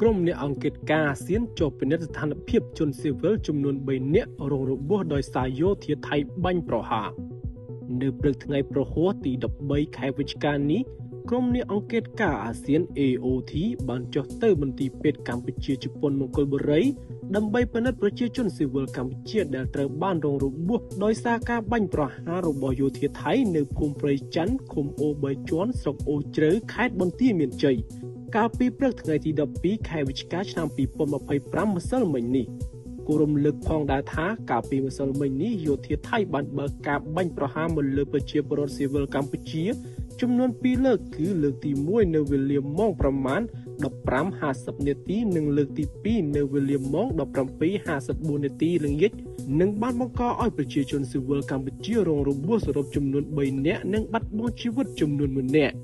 ក្រុមអ្នកអង្កេតការអាស៊ានចុះពិនិត្យស្ថានភាពជនស៊ីវិលចំនួន3នាក់រងរបួសដោយសារយោធាថៃបាញ់ប្រហារនៅព្រឹកថ្ងៃប្រហ័សទី13ខែវិច្ឆិកានេះក្រុមអ្នកអង្កេតការអាស៊ាន AOT បានចុះទៅមន្ទីរពេទ្យកម្ពុជាជប៉ុនមង្គលបុរីដើម្បីពិនិត្យប្រជាជនស៊ីវិលកម្ពុជាដែលត្រូវបានរងរបួសដោយសារការបាញ់ប្រហាររបស់យោធាថៃនៅភូមិព្រៃច័ន្ទឃុំអូ3ជាន់ស្រុកអូជ្រៅខេត្តបន្ទាយមានជ័យកាលពីព្រឹកថ្ងៃទី12ខែវិច្ឆិកាឆ្នាំ2025ម្សិលមិញនេះគូរំលឹកផងដែរថាកាលពីម្សិលមិញនេះយោធាថៃបានបើកការបាញ់ប្រហារមកលើប្រជាពលរដ្ឋស៊ីវិលកម្ពុជាចំនួន2លើកគឺលើកទី1នៅវេលាម៉ោងប្រមាណ 15:50 នាទីនិងលើកទី2នៅវេលាម៉ោង 17:54 នាទីល្ងាចនិងបានបង្កឲ្យប្រជាជនស៊ីវិលកម្ពុជារងរបួសសរុបចំនួន3នាក់និងបាត់បង់ជីវិតចំនួន1នាក់